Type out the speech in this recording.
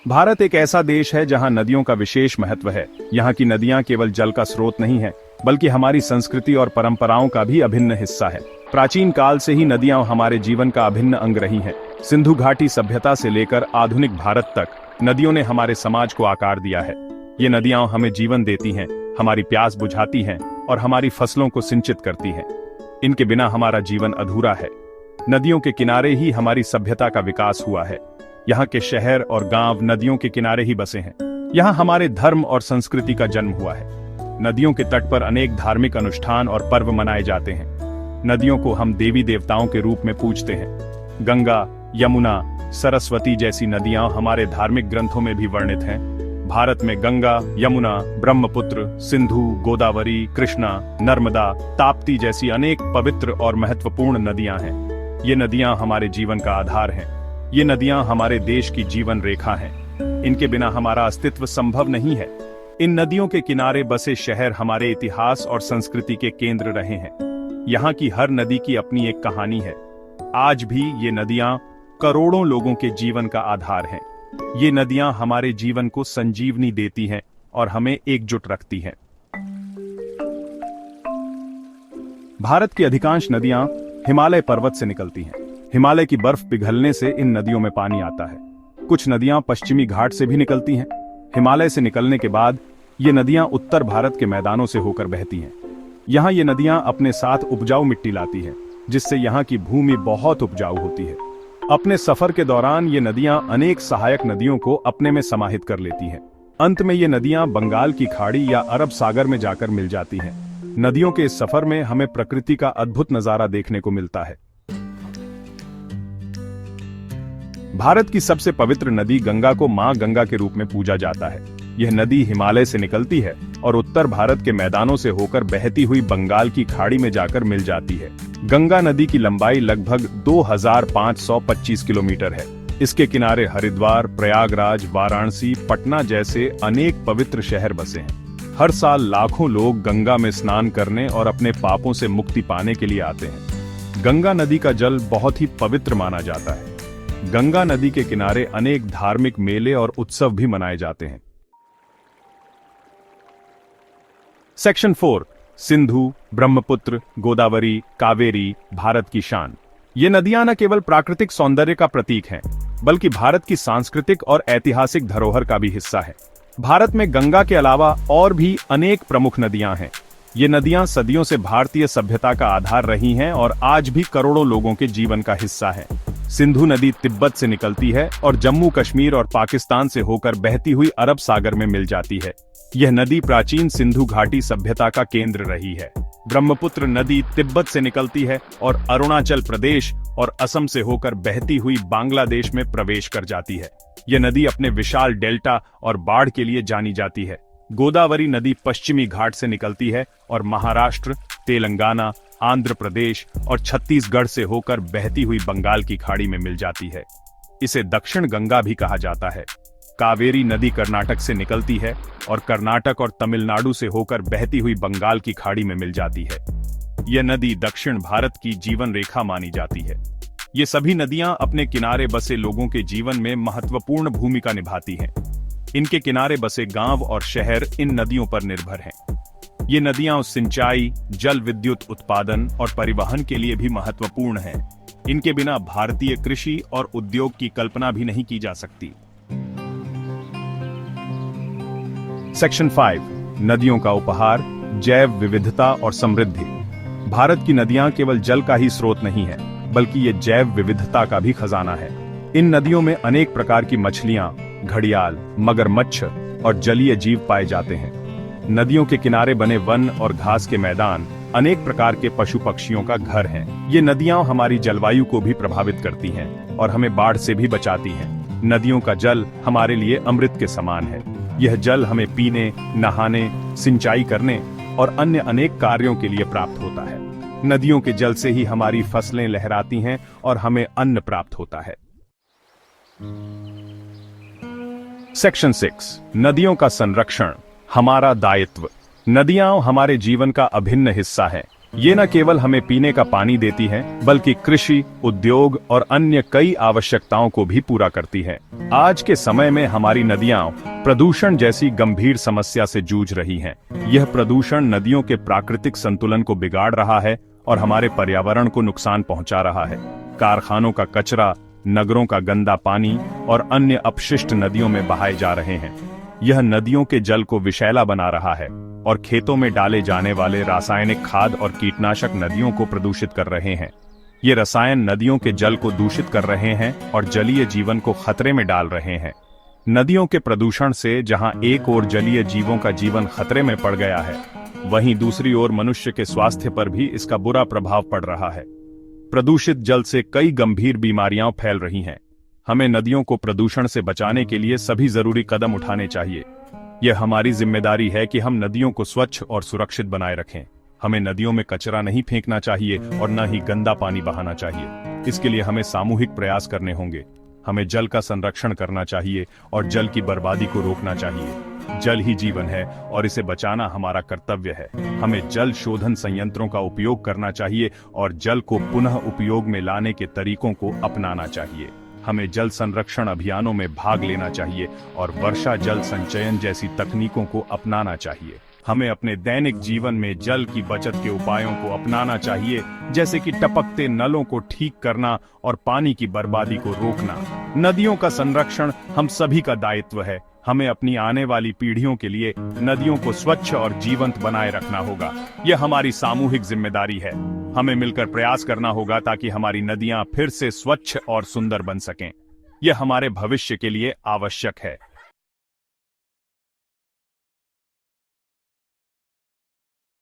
भारत एक ऐसा देश है जहां नदियों का विशेष महत्व है। यहाँ की नदियां केवल जल का स्रोत नहीं है, बल्कि हमारी संस्कृति और परंपराओं का भी अभिन्न हिस्सा है। प्राचीन काल से ही नदियां हमारे जीवन का अभिन्न अंग रही हैं। सिंधु घाटी सभ्यता से लेकर आधुनिक भारत तक नदियों ने हमारे समाज को आकार दिया है। ये नदियां हमें जीवन देती हैं, हमारी प्यास बुझाती हैं और हमारी फसलों को सिंचित करती हैं। इनके बिना हमारा जीवन अधूरा है। नदियों के किनारे ही हमारी सभ्यता का विकास हुआ है। यहाँ के शहर और गांव नदियों के किनारे ही बसे हैं। यहाँ हमारे धर्म और संस्कृति का जन्म हुआ है। नदियों के तट पर अनेक धार्मिक अनुष्ठान और पर्व मनाए जाते हैं। नदियों को हम देवी देवताओं के रूप में पूजते हैं। गंगा, यमुना, सरस्वती जैसी नदियां हमारे धार्मिक ग्रंथों में भी वर्णित हैं। भारत में गंगा, यमुना, ब्रह्मपुत्र, सिंधु, गोदावरी, कृष्णा, नर्मदा, ताप्ती जैसी अनेक पवित्र और महत्वपूर्ण नदियां हैं। ये नदियां हमारे जीवन का आधार हैं। ये नदियां हमारे देश की जीवन रेखा हैं। इनके बिना हमारा अस्तित्व संभव नहीं है। इन नदियों के किनारे बसे शहर हमारे इतिहास और संस्कृति के केंद्र रहे हैं। यहाँ की हर नदी की अपनी एक कहानी है। आज भी ये नदियां करोड़ों लोगों के जीवन का आधार हैं। ये नदियां हमारे जीवन को संजीवनी देती हैं और हमें एकजुट रखती हैं। भारत की अधिकांश नदियां हिमालय पर्वत से निकलती हैं। हिमालय की बर्फ पिघलने से इन नदियों में पानी आता है। कुछ नदियां पश्चिमी घाट से भी निकलती हैं। हिमालय से निकलने के बाद ये नदियां उत्तर भारत के मैदानों से होकर बहती हैं। यहाँ ये नदियां अपने साथ उपजाऊ मिट्टी लाती हैं, जिससे यहाँ की भूमि बहुत उपजाऊ होती है। अपने सफर के दौरान ये नदियां अनेक सहायक नदियों को अपने में समाहित कर लेती हैं। अंत में ये नदियां बंगाल की खाड़ी या अरब सागर में जाकर मिल जाती हैं। नदियों के इस सफर में हमें प्रकृति का अद्भुत नजारा देखने को मिलता है। भारत की सबसे पवित्र नदी गंगा को मां गंगा के रूप में पूजा जाता है। यह नदी हिमालय से निकलती है और उत्तर भारत के मैदानों से होकर बहती हुई बंगाल की खाड़ी में जाकर मिल जाती है। गंगा नदी की लंबाई लगभग 2525 किलोमीटर है। इसके किनारे हरिद्वार, प्रयागराज, वाराणसी, पटना जैसे अनेक पवित्र शहर बसे हैं। हर साल लाखों लोग गंगा में स्नान करने और अपने पापों से मुक्ति पाने के लिए आते हैं। गंगा नदी का जल बहुत ही पवित्र माना जाता है। गंगा नदी के किनारे अनेक धार्मिक मेले और उत्सव भी मनाए जाते हैं। सेक्शन 4 सिंधु, ब्रह्मपुत्र, गोदावरी, कावेरी भारत की शान। ये नदियां न केवल प्राकृतिक सौंदर्य का प्रतीक हैं, बल्कि भारत की सांस्कृतिक और ऐतिहासिक धरोहर का भी हिस्सा है। भारत में गंगा के अलावा और भी अनेक प्रमुख नदियां हैं। ये नदियां सदियों से भारतीय सभ्यता का आधार रही हैं और आज भी करोड़ों लोगों के जीवन का हिस्सा है। सिंधु नदी तिब्बत से निकलती है और जम्मू कश्मीर और पाकिस्तान से होकर बहती हुई अरब सागर में मिल जाती है। यह नदी प्राचीन सिंधु घाटी सभ्यता का केंद्र रही है। ब्रह्मपुत्र नदी तिब्बत से निकलती है और अरुणाचल प्रदेश और असम से होकर बहती हुई बांग्लादेश में प्रवेश कर जाती है। यह नदी अपने विशाल डेल्टा और बाढ़ के लिए जानी जाती है। गोदावरी नदी पश्चिमी घाट से निकलती है और महाराष्ट्र, तेलंगाना, आंध्र प्रदेश और छत्तीसगढ़ से होकर बहती हुई बंगाल की खाड़ी में मिल जाती है। इसे दक्षिण गंगा भी कहा जाता है। कावेरी नदी कर्नाटक से निकलती है और कर्नाटक और तमिलनाडु से होकर बहती हुई बंगाल की खाड़ी में मिल जाती है। यह नदी दक्षिण भारत की जीवन रेखा मानी जाती है। ये सभी नदियां अपने किनारे बसे लोगों के जीवन में महत्वपूर्ण भूमिका निभाती हैं। इनके किनारे बसे गांव और शहर इन नदियों पर निर्भर हैं। ये नदियां सिंचाई, जल विद्युत उत्पादन और परिवहन के लिए भी महत्वपूर्ण हैं। इनके बिना भारतीय कृषि और उद्योग की कल्पना भी नहीं की जा सकती। सेक्शन 5 नदियों का उपहार, जैव विविधता और समृद्धि। भारत की नदियां केवल जल का ही स्रोत नहीं है, बल्कि ये जैव विविधता का भी खजाना है। इन नदियों में अनेक प्रकार की मछलियां, घड़ियाल, मगरमच्छ और जलीय जीव पाए जाते हैं। नदियों के किनारे बने वन और घास के मैदान अनेक प्रकार के पशु पक्षियों का घर हैं। ये नदियां हमारी जलवायु को भी प्रभावित करती हैं और हमें बाढ़ से भी बचाती हैं। नदियों का जल हमारे लिए अमृत के समान है। यह जल हमें पीने, नहाने, सिंचाई करने और अन्य अनेक कार्यों के लिए प्राप्त होता है। नदियों के जल से ही हमारी फसलें लहराती हैं और हमें अन्न प्राप्त होता है। सेक्शन 6 नदियों का संरक्षण, हमारा दायित्व। नदियां हमारे जीवन का अभिन्न हिस्सा है। ये न केवल हमें पीने का पानी देती हैं, बल्कि कृषि, उद्योग और अन्य कई आवश्यकताओं को भी पूरा करती हैं। आज के समय में हमारी नदियां प्रदूषण जैसी गंभीर समस्या से जूझ रही हैं। यह प्रदूषण नदियों के प्राकृतिक संतुलन को बिगाड़ रहा है और हमारे पर्यावरण को नुकसान पहुंचा रहा है। कारखानों का कचरा, नगरों का गंदा पानी और अन्य अपशिष्ट नदियों में बहाए जा रहे हैं। यह नदियों के जल को विषैला बना रहा है और खेतों में डाले जाने वाले रासायनिक खाद और कीटनाशक नदियों को प्रदूषित कर रहे हैं। ये रसायन नदियों के जल को दूषित कर रहे हैं और जलीय जीवन को खतरे में डाल रहे हैं। नदियों के प्रदूषण से जहां एक ओर जलीय जीवों का जीवन खतरे में पड़ गया है, वहीं दूसरी ओर मनुष्य के स्वास्थ्य पर भी इसका बुरा प्रभाव पड़ रहा है। प्रदूषित जल से कई गंभीर बीमारियां फैल रही हैं। हमें नदियों को प्रदूषण से बचाने के लिए सभी जरूरी कदम उठाने चाहिए। यह हमारी जिम्मेदारी है कि हम नदियों को स्वच्छ और सुरक्षित बनाए रखें। हमें नदियों में कचरा नहीं फेंकना चाहिए और न ही गंदा पानी बहाना चाहिए। इसके लिए हमें सामूहिक प्रयास करने होंगे। हमें जल का संरक्षण करना चाहिए और जल की बर्बादी को रोकना चाहिए। जल ही जीवन है और इसे बचाना हमारा कर्तव्य है। हमें जल शोधन संयंत्रों का उपयोग करना चाहिए और जल को पुनः उपयोग में लाने के तरीकों को अपनाना चाहिए। हमें जल संरक्षण अभियानों में भाग लेना चाहिए और वर्षा जल संचयन जैसी तकनीकों को अपनाना चाहिए। हमें अपने दैनिक जीवन में जल की बचत के उपायों को अपनाना चाहिए, जैसे कि टपकते नलों को ठीक करना और पानी की बर्बादी को रोकना। नदियों का संरक्षण हम सभी का दायित्व है। हमें अपनी आने वाली पीढ़ियों के लिए नदियों को स्वच्छ और जीवंत बनाए रखना होगा। यह हमारी सामूहिक जिम्मेदारी है। हमें मिलकर प्रयास करना होगा ताकि हमारी नदियां फिर से स्वच्छ और सुंदर बन सकें। यह हमारे भविष्य के लिए आवश्यक है।